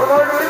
Come on,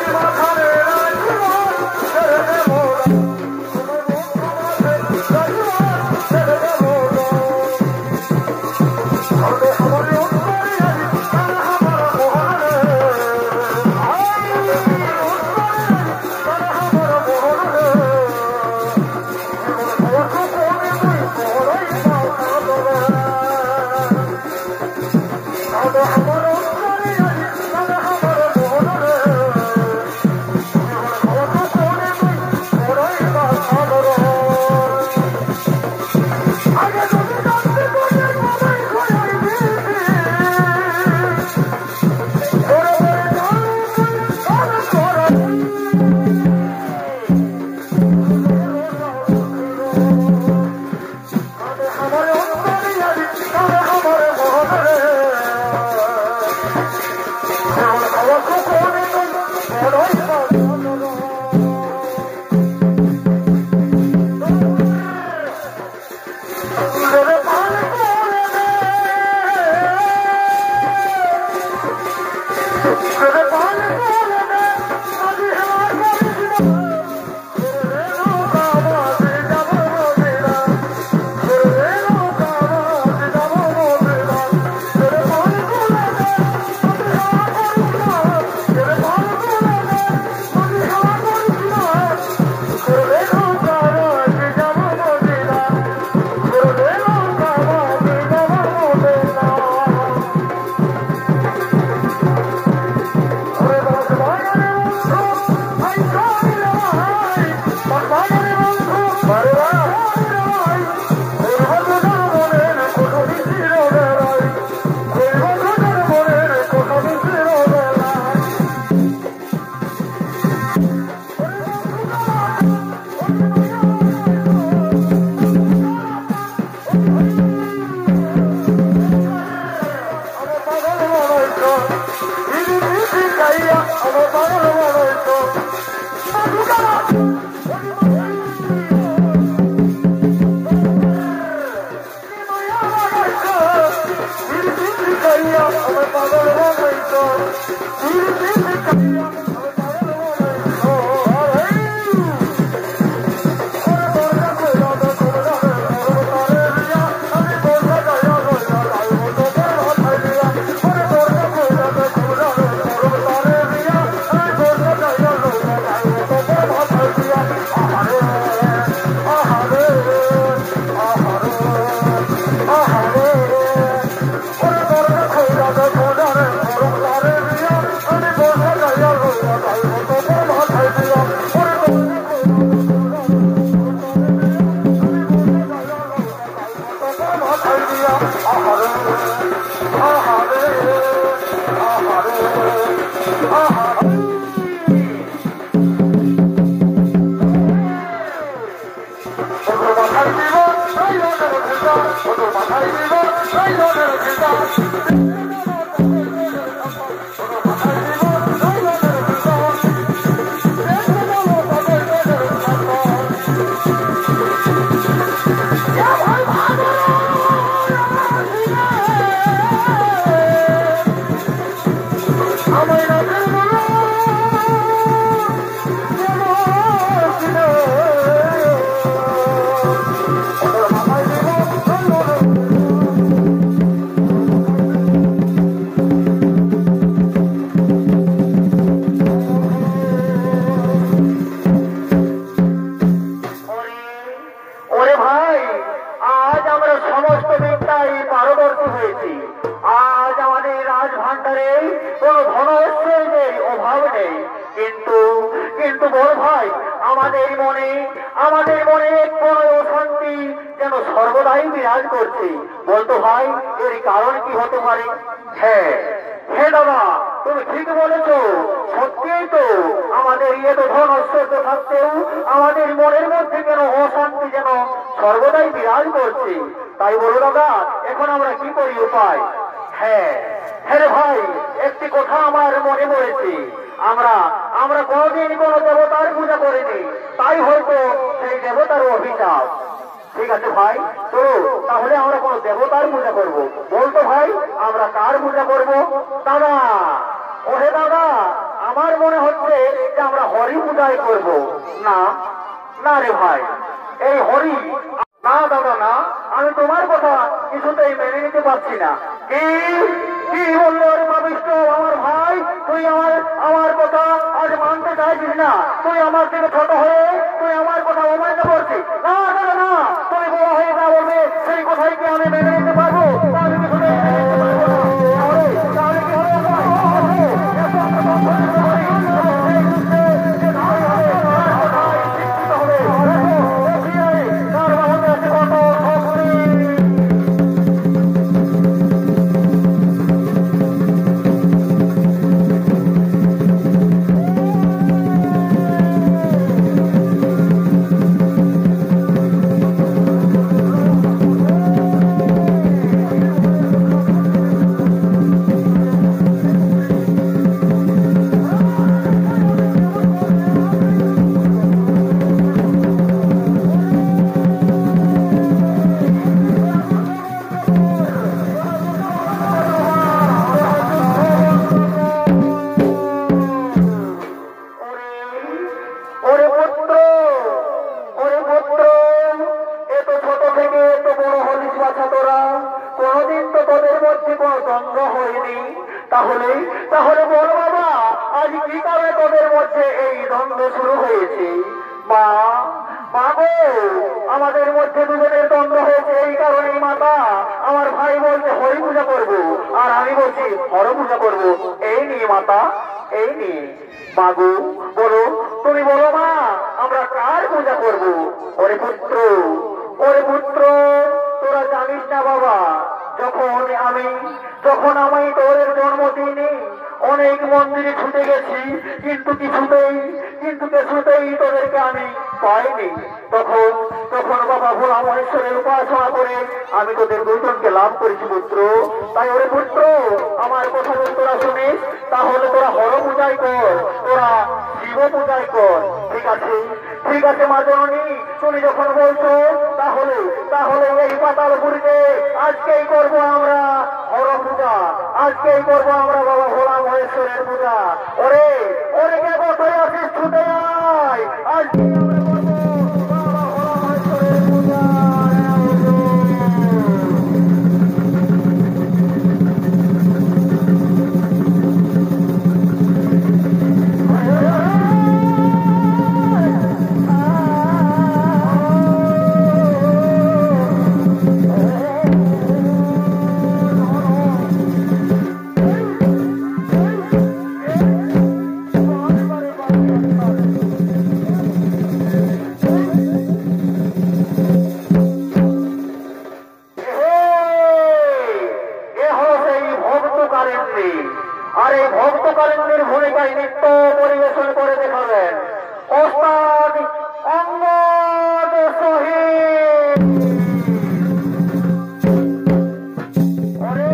ওরে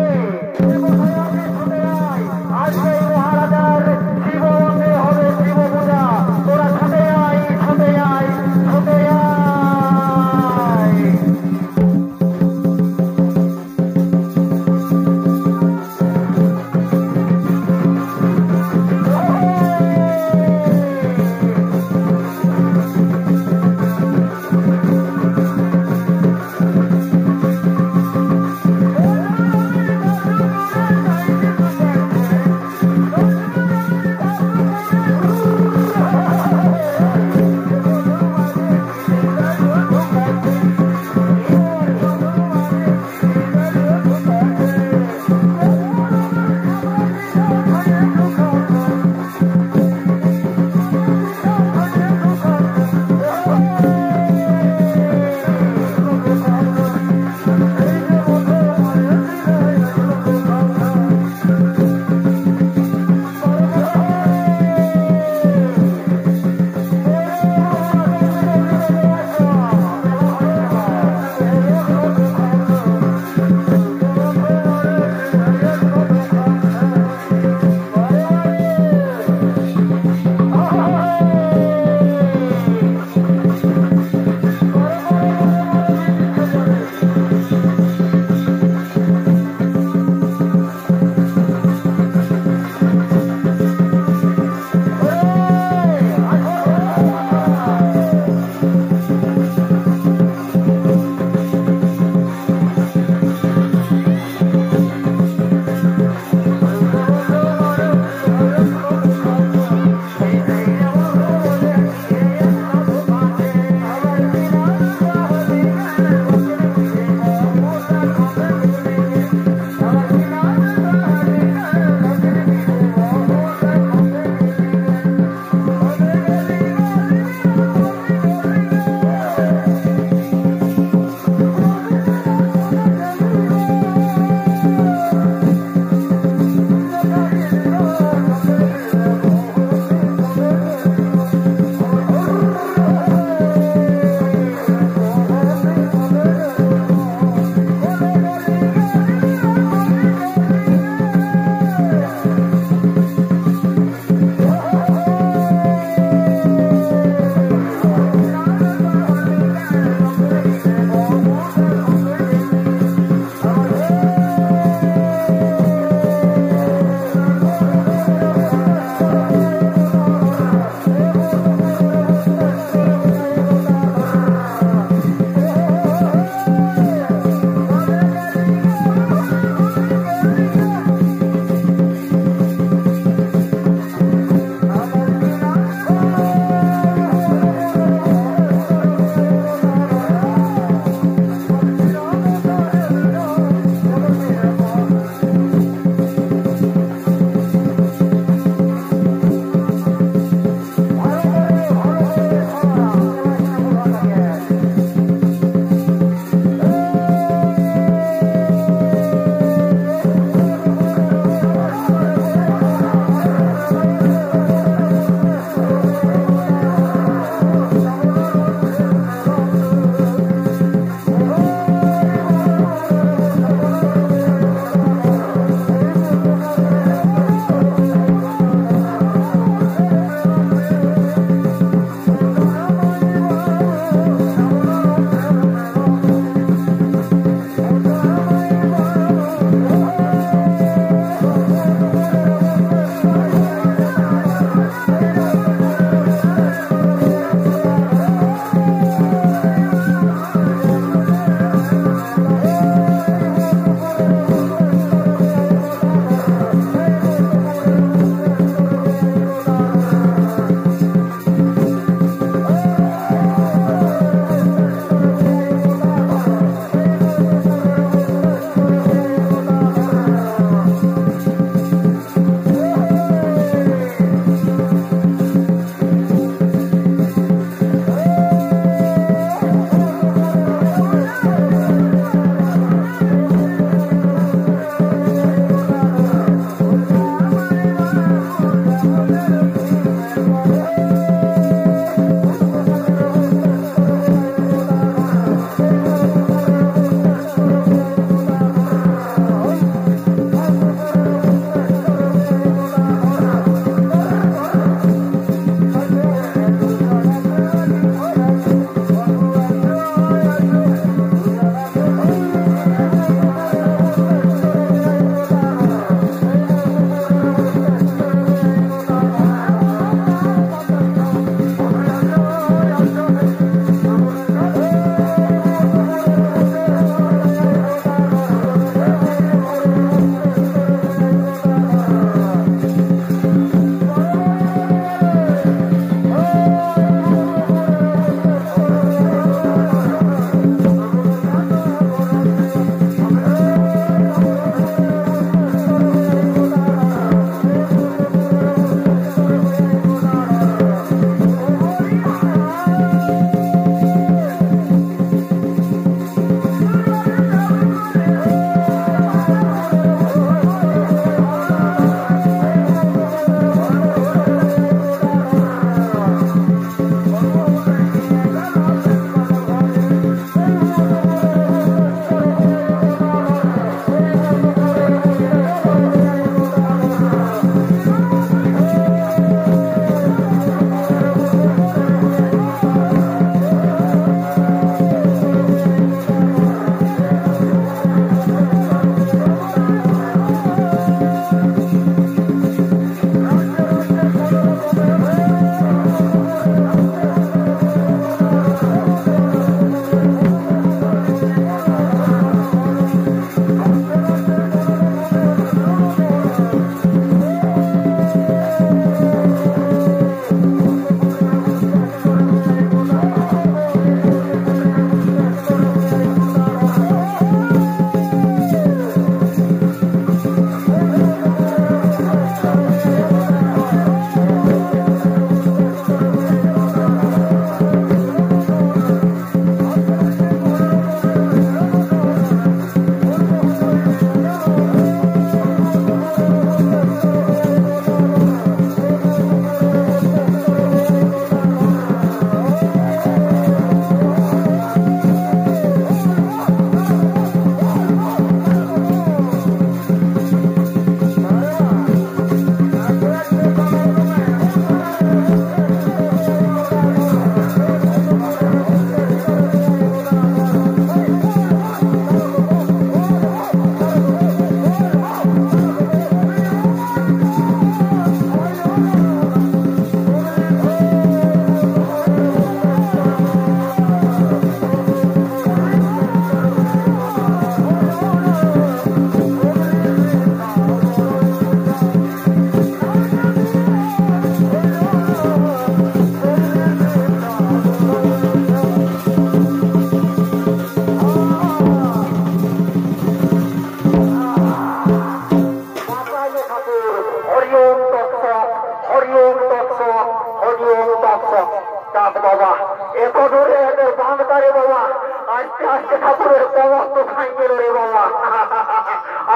আস্তে আস্তে ঠাকুরের কবর তো খাই গেল রে বাবা।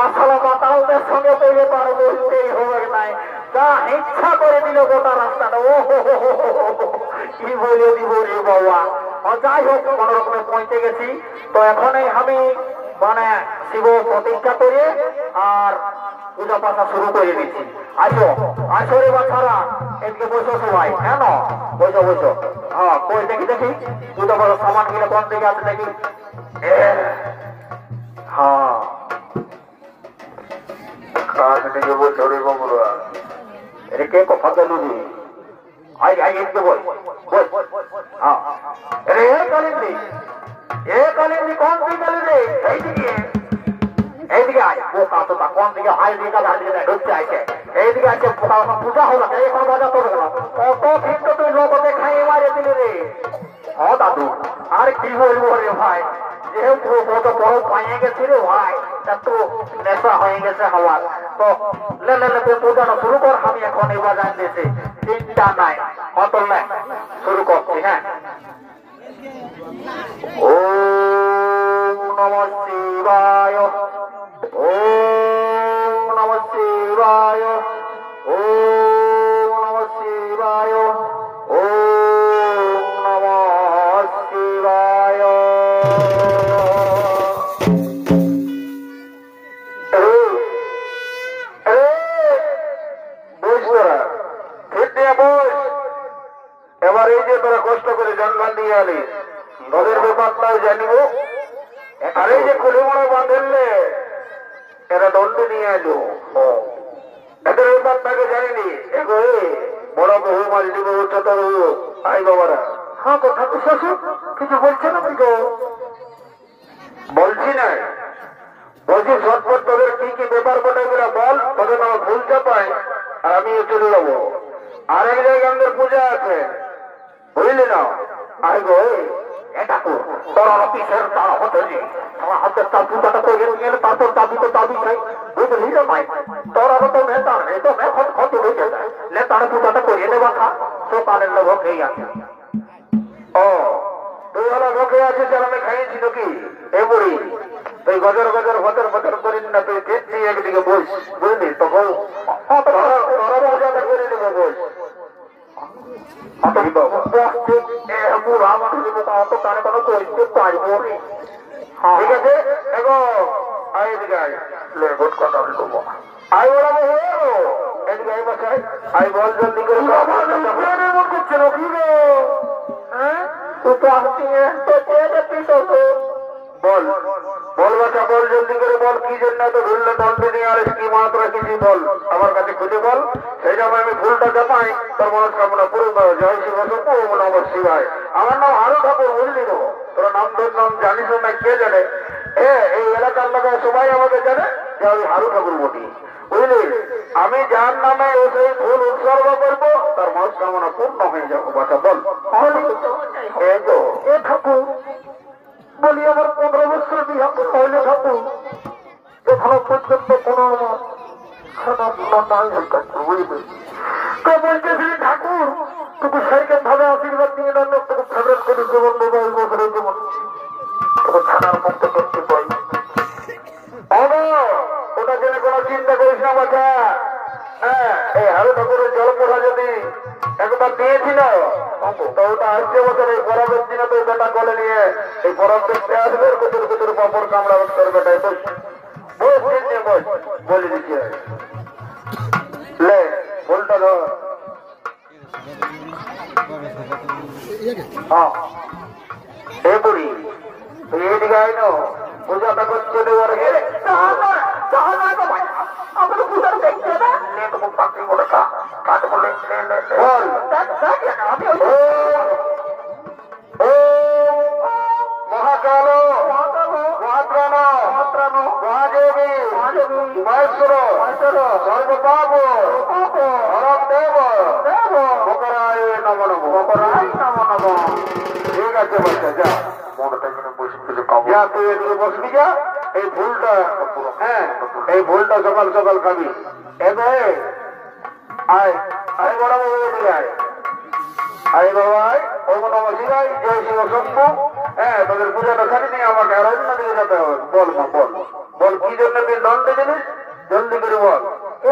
আসলে মাতালদের সঙ্গে পেলে তার বলতেই হবে নাই, যা ইচ্ছা করে দিল গোটা রাস্তাটা। ও কি বলে দিব রে বাবা। যাই হোক কোন রকমে পৌঁছে গেছি। তো এখনই আমি মানে শিব প্রতিষ্ঠা করে আর পূজা পাঠা শুরু করে দিচ্ছি। আসো আসো রে বাচ্চারা, এদিকে বসো সবাই। কেন বসো বসো। হ্যাঁ কই দেখি দেখি পূজা পাঠার সামান গেলে কোন দিকে আছে দেখি। হ্যাঁ বলছো রে বাবুরা, এটা কে কথা বলুনি? আই আই এদিকে বল বল। হ্যাঁ রে কালিন্দি, এ কালিন্দি কোন দিকে গেলি রে? এইদিকে এইদিকে আয়। বোকা তো তা কোন দিকে হাই দিকে দাঁড়িয়ে ঢুকতে আছে। এইদিকে আছে পূজা হলো এখন বাজা তো গেল। কত কিন্তু তুই লোকতে খাই মারে দিলি রে। ও দাদু আর কি বলবো রে ভাই, যেহেতু কত বড় পাইয়ে গেছি রে ভাই, এত নেশা হয়ে গেছে হওয়ার। তো লে লে তুই পূজাটা শুরু কর, আমি এখন এই বাজার দিয়েছি, চিন্তা নাই। অত নাই শুরু করছি। হ্যাঁ ওম নমঃ শিবায়, ওম নমঃ শিবায়, ওম নমঃ শিবায়, ওম নমঃ শিবায়। এবার এই যে তোরা কষ্ট করে জঙ্গল দিয়ে আলি, নদের ব্যাপারটাও জানিব। আর এই যে কুলিমড়া বাঁধলে এরা দণ্ড নিয়ে এলো, এদের ব্যাপারটাকে জানিনি। এগো বড় বহু মাঝি বহু ছোট বহু আই বাবারা। হ্যাঁ গো ঠাকুর শ্বশুর কিছু বলছে না? গো বলছি না, বলছি ঝটপট তোদের কি কি ব্যাপার বটে গুলা বল, তোদের আমার ভুল চাপাই আর আমিও চলে যাবো। আরেক জায়গায় আমাদের পূজা আছে, বুঝলি না? আই গো এটা তোর অফিসের তারা হতে আমার হাতের তার পূজাটা তৈরি গেলে তারপর দাবি তো দাবি চাই, বুঝলি না ভাই? তোরা তো নেতা নেই তো এখন ক্ষতি হয়ে যায়, নেতার পূজাটা করিয়ে নেবা খা সকালের লোক খেয়ে আছে। ও তুই হলো লোকে আছিস আর আমি খাইয়েছি নাকি? এ বুড়ি তুই গজর গজর ভজর ভজর করিস না, তুই দেখছি একদিকে বস, বুঝলি? তো তোরা পূজাটা করে নেবো বস। ঠিক আছে এগো এদিকে আই বলাবো এদিকে আই বাসায় আই বল জলদি করে করছে নাকি গো? হ্যাঁ তুই তো আসছি বল বল বাচ্চা বল জলদি করে বল, কি জন্য তো ভুললে দণ্ড নিয়ে আর কি মাত্র কিছু বল আমার কাছে খুলে বল, সেই জন্য আমি ভুলটা জানাই তোর মনস্কামনা পূরণ হবে। জয় শিব ওম নমঃ শিবায়। আমার নাম হারু ঠাকুর, বুঝলি তো? তোর নাম তোর নাম জানিস না কে জানে? এই এলাকার লোক সবাই আমাকে জানে যে আমি হারু ঠাকুর বলি, বুঝলি? আমি যার নামে সেই ফুল উৎসর্গ করবো তার মনস্কামনা পূর্ণ হয়ে যাবো। বাচ্চা বল এ ঠাকুর বলি আমার 15 বছর বিয়ে হইলে ঠাকুর এখনো পর্যন্ত কোনো আমার খানা নাই বুঝলি? তো বলতেছিলি ঠাকুর তোকে সাইকেল ভাবে আশীর্বাদ দিয়ে দেন, তোকে ফেভারেট করে জীবন মোবাইল বছরের জীবন তোকে খানার মুক্ত করতে পাই। ওটা জেনে কোনো চিন্তা করিস না বাচ্চা। হ্যাঁ এই হারু ঠাকুরের জলপোষা যদি একবার দিয়েছিল তো ওটা আসছে বছর এই পরবের দিনে তো বেটা কোলে নিয়ে এই পরব দেখতে আসবে, কুতুর কুতুর পাপড় কামড়া তোর বেটায় বস বস নিয়ে বস বলে দিচ্ছে লে ভুলটা ধর। হ্যাঁ এ বুড়ি তুই এইদিকে আইন পূজাটা করতে দেওয়ার আমাকে পূজাটা দেখতে না পাখি বলে কাঠ বলে বল মহাকাল মহাত্রাণ মহাদেবী মহেশ্বর সর্বপাপ হরম দেব মকরায় নম নম মকরায় নম নম। ঠিক আছে বাচ্চা যা মনটা যা তুই এদিকে বসবি যা। এই ফুলটা হ্যাঁ এই ফুলটা সকাল সকাল খাবি। আয় আয় বড় বাবু এদিকে আয় আয় বাবা আয় ওম নমঃ শিবায় জয় শিব শম্ভু। হ্যাঁ তোদের পূজাটা সারি নিয়ে বল মা বল বল কি জন্য তুই দণ্ড দিলিস জলদি করে বল।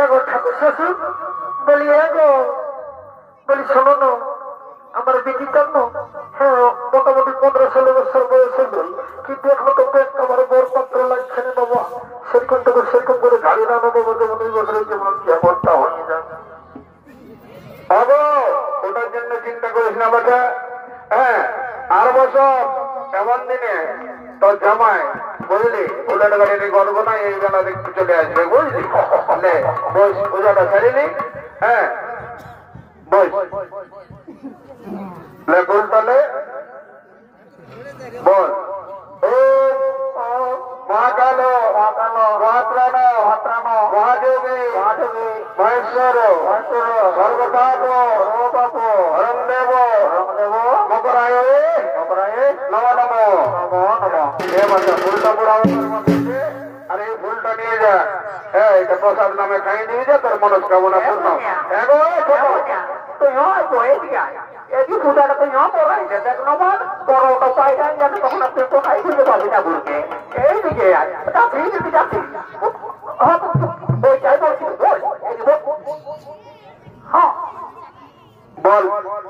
এগো ঠাকুর শ্বশুর বলি এগো বলি শোনো না আমার বিটি জন্ম হ্যাঁ মোটামুটি 15-16 বছর বয়স হল কিন্তু এখনো তো আমার বর পাত্র লাগছে না বাবা সেরকম করে গাড়ি না নেবো বলতে 19 বছরের যেমন কি অবস্থা হয়ে যায়। ওটার জন্য চিন্তা করিস না বাচ্চা। হ্যাঁ আর বছর এমন দিনে তোর জামাই বুঝলি ফুলের গাড়ির গর্ব না এই বেলা দেখতে চলে আসবে বুঝলি বস পূজাটা ছাড়িলি। হ্যাঁ বস বল তাহলে বল ও মহাকাল মহাত্রাণ মহাদেবী মহেশ্বর সর্বপাপ হরণদেব মকরায় নম নম ফুলটা পুরাও আর এই ফুলটা নিয়ে যা। হ্যাঁ এটা প্রসাদ নামে খাই নিয়ে যা তোর মনস্কামনা পূর্ণ। তুই এই পূজাটা তুই পড়াইছে দেখ নবার বড়টা পাই যান যাতে তখন আপনি কোথায় খুঁজে পাবি না বুড়কে এইদিকে যাচ্ছি ওইটাই বলছি হ্যাঁ বল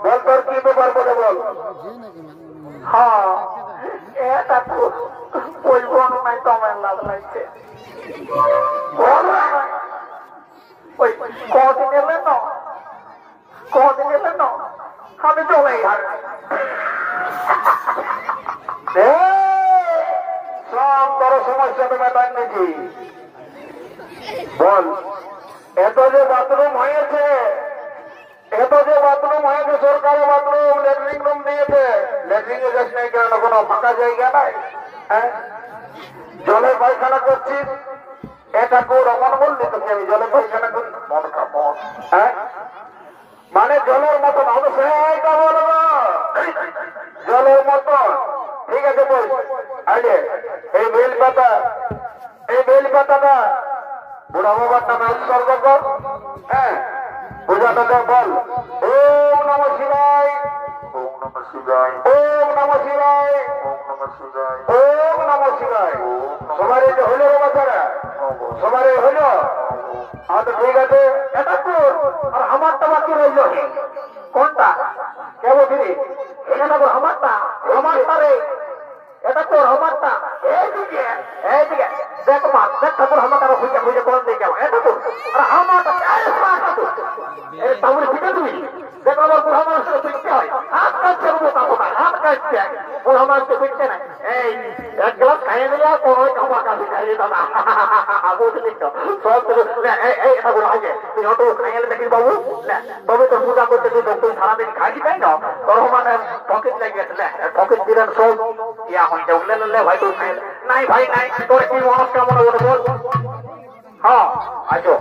বল তোর কি ব্যাপার বলে বল। হ্যাঁ এটা ওই বন নাই তোমার লাভ লাগছে ওই কদিন এলেন না আমি চলে সব বড় সমস্যা তো মেটান নাকি বল। এত যে বাথরুম হয়েছে সরকারি বাথরুম ল্যাট্রিন রুম দিয়েছে ল্যাট্রিন এ যাস নাই কেন কোনো ফাঁকা জায়গা নাই। হ্যাঁ জলে পায়খানা করছিস এটা কোর অমন বললি তোকে আমি জলে পায়খানা করি হ্যাঁ মানে জলের মতন অবশ্যই বলবো জলের মতন ঠিক আছে বল। আগে এই বেল পাতাটা বুড়া বাবার নামে উৎসর্গ কর। হ্যাঁ পূজাটা দেখ বল ওম নম শিবায় ওম নম শিবায় ওম নম শিবায় ওম নম শিবায়। সবার এই হইল রে বাচ্চারা সবার এই হইল আচ্ছা ঠিক আছে এটা তোর আর আমারটা বাকি রইল কোনটা কে বলছিলি এটা আমারটা রে এটা তোর আমারটা এইদিকে দেখ মা দেখ ঠাকুর আমারটা খুঁজে কোন দিকে যাও এটা তোর আর আমারটা তাহলে ঠিক আছে দেখ আমার বুড়া মানুষের পিঠতে হয় হাত কাটছে হাত কাটছে বুড়া মানুষকে পিঠতে নাই এই এক গ্লাস খাইয়ে দিলে কোনো আমার কাছে খাইয়ে দাদা বুঝলি তো সব এই এটা বলা হয় তুই অত খাইয়ে দেখিস বাবু তবে তোর পূজা করতে তুই তুই সারাদিন খাইছি তাই না তোর মানে পকেট লাগিয়েছে পকেট দিলেন সব ইয়া হইতে উঠলে ভাই তুই খাইলে নাই ভাই নাই তোর কি মনস্কামনা বলে বল। হ্যাঁ আচ্ছা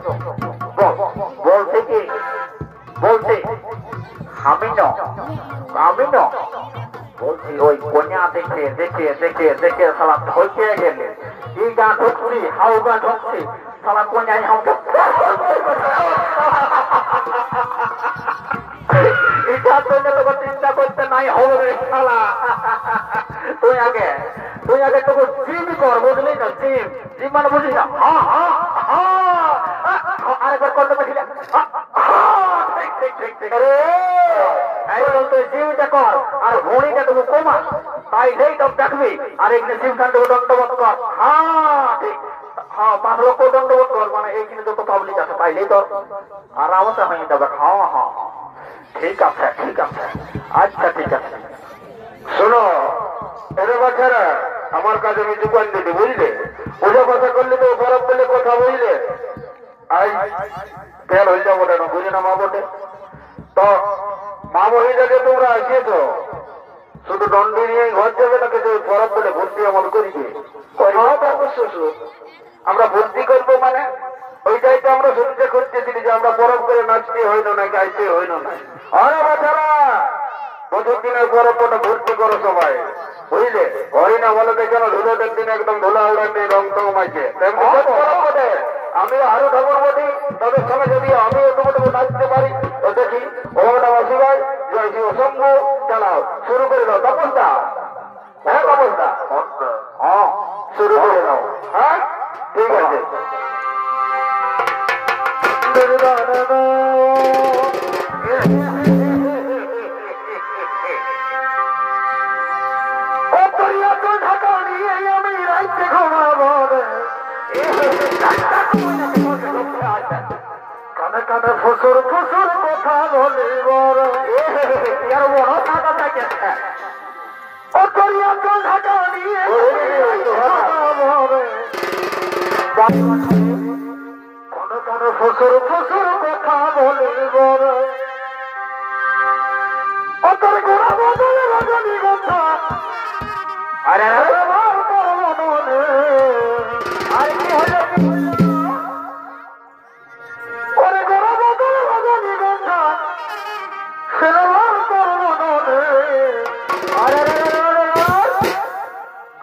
বলছে কি বলছি আমি ন বলছি ওই কন্যা দেখে সালা ঢলকে গেলে ই গা ঢুকছি হাউ গা ঢুকছি সালা কন্যায় আমাকে এটার জন্য তোকে চিন্তা করতে নাই হবে শালা তুই আগে তোকে জিম কর বুঝলি না জিম মানে বুঝলি না আরেকবার করতে পারছি না জিমটা কর আর ভুঁড়িটা তুমি কমা তাই সেই তো দেখবি আর এখানে জিমখানটাকে দণ্ডবোধ কর হ্যাঁ ঠিক হ্যাঁ 5 লক্ষ দণ্ডবোধ কর মানে এইখানে যত পাবলিক আছে তাইলেই তোর আরামসে হয়ে যাবে। হ্যাঁ ঠিক আছে আচ্ছা ঠিক আছে। শোনো এর বাচ্চারা আমার কাছে আমি দোকান দিতে বুঝলে পূজা কথা করলে তো বরফ করলে কথা বুঝলে আই ফেল হয়ে যাবো না বুঝে না মা বটে তো মা মহিলাকে তোমরা আসিয়েছ শুধু দণ্ড নিয়ে ঘর যাবে না কিন্তু বরফ বলে ভর্তি আমল করিবে আমরা ভর্তি করবো মানে ওইটাই তো আমরা শুনতে খুঁজতেছিলি যে আমরা বরফ করে নাচতে হইল না গাইতে হইল না। আরে বাচ্চারা প্রথম দিনের বরফটা ভর্তি করো সবাই বুঝলে হরি না বলে কেন ধুলোদের দিন একদম ধুলা উড়াতে রং টং মাইছে আমি আরো ঠাকুর বলি তাদের সঙ্গে যদি আমি একটু নাচতে পারি তো দেখি ওটা অসুবিধায় জয় শিব শম্ভু চালাও শুরু করে দাও তপনটা হ্যাঁ তপনটা হ্যাঁ শুরু করে দাও। নিয়ে আমি রাইতে ঘুমাবো রে কানে কানে ফসর ফসর কথা বলিব রে এর বড় টাকা থাকে ও করিয়া তো ঢাকা নিয়ে ঘুমাবো রে কানে কানে ফসর ফসর কথা বলিব রে ও তোর গোড়া বদলে রজনীগন্ধা আরে আমার মনে আর কি হলো ওরে গোড়া বদলে রজনীগন্ধা সেরবার তোর মনে আরে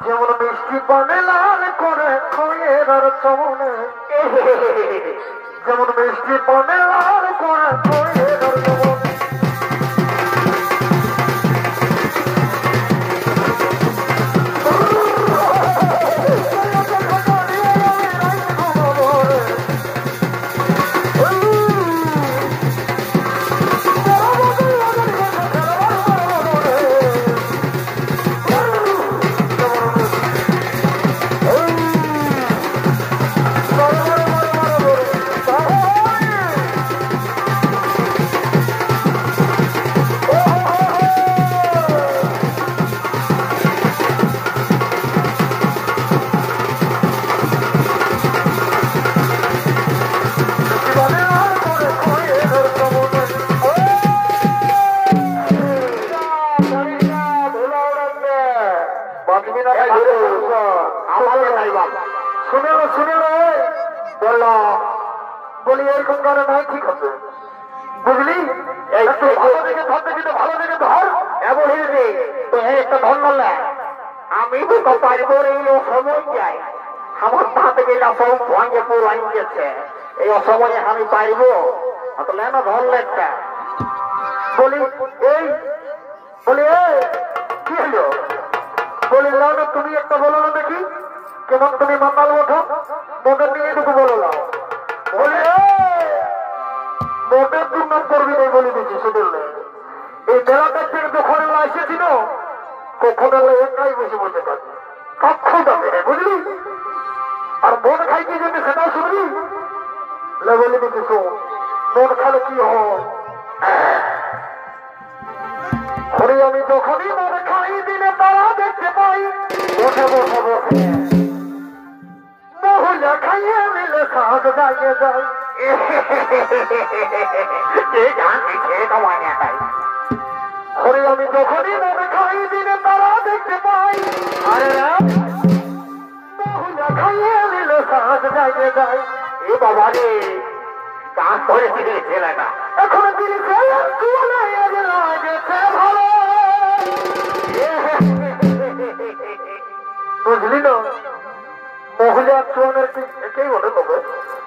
যেমন মিষ্টি পানে লাল করে খয়ের আর চমনে যেমন মিষ্টি পানে লাল করে খয়ের আর চমনে বলি এরকম গানে নাই ঠিক আছে বুঝলি ভালো দেখে ধরতে কিন্তু ভালো দেখে ধর এমন হয়েছে তো একটা ধর না আমি তো পারবো এই অসময় যাই আমার হাতে গেলে সব ভাঙে পুরো গেছে এই অসময়ে আমি পারবো অত লেনা ধরলে একটা বলি এই বলি কি হলো বলি না তুমি একটা বলো না দেখি কেমন তুমি মাতাল ওঠো মোটর নিয়ে এটুকু বলো না বলি মোটের 2 নম্বর বিদায় বলে দিচ্ছি শুধুলে এই মেলাটার থেকে যখন এসেছিল কখন একাই বসে বলতে পারছি কখন যাবে বুঝলি আর মন খাইতে যেতে সেটাও শুনবি বলে দিচ্ছি শোন মন খালে কি হয় আমি যখনই মন খাই দিনে তারা দেখতে পাই বসে বসে বসে মহিলা খাইয়ে মিলে সাজ দাঁড়িয়ে যায় হরে আমি যখনই মনে খাই দিনে তারা দেখতে পাই আরে মহিলা খাইয়ে মিলে সাজ দাঁড়িয়ে যায় এ বাবা রে গান ধরে ছেলেটা এখন তিনি ভালো বুঝলি না মহিলা চুয়ানের একেই বলে তবে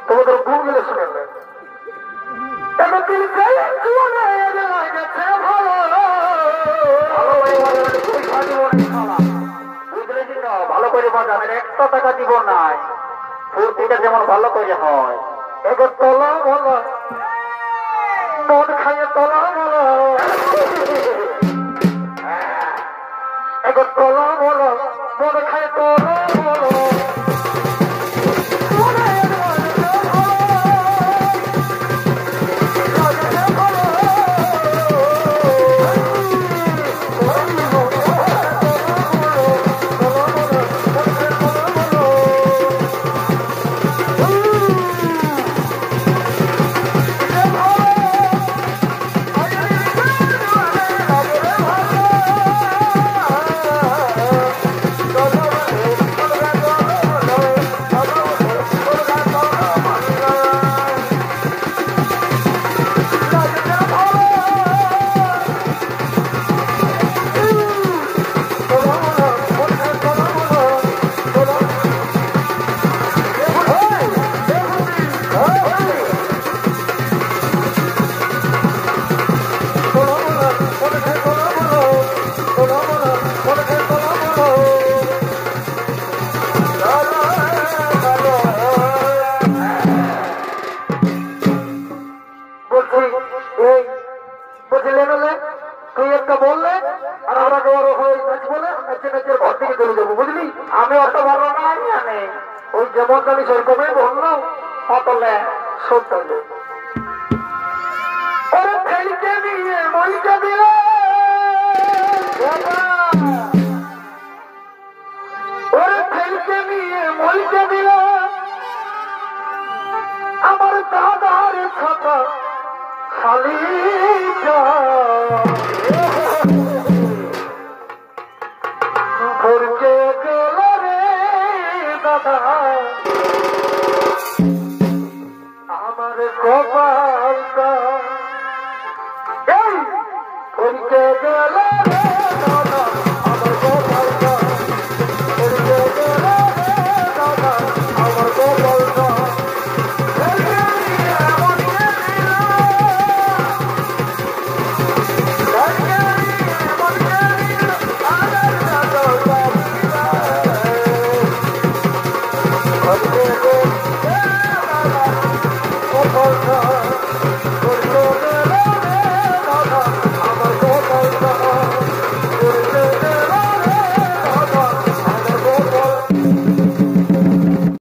তোমাদের গুণ গেলে শুনে ভালো করে বাজাবেন 100 টাকা দিব নাই ফুর্তিটা যেমন ভালো করে হয় এবার তলা বলো মন খাইয়ে তলা বলো এবার তলা বলো মন খাইয়ে তলা বলো আমি অত ভালো না জানি, ওই যেমন জানি সেরকমই বললো, অতলে সত্য ওরে ফেলকে নিয়ে মইকে দিল, ওরে ফেলকে নিয়ে মইকে দিল আমার দাদার ছোট শালিকা।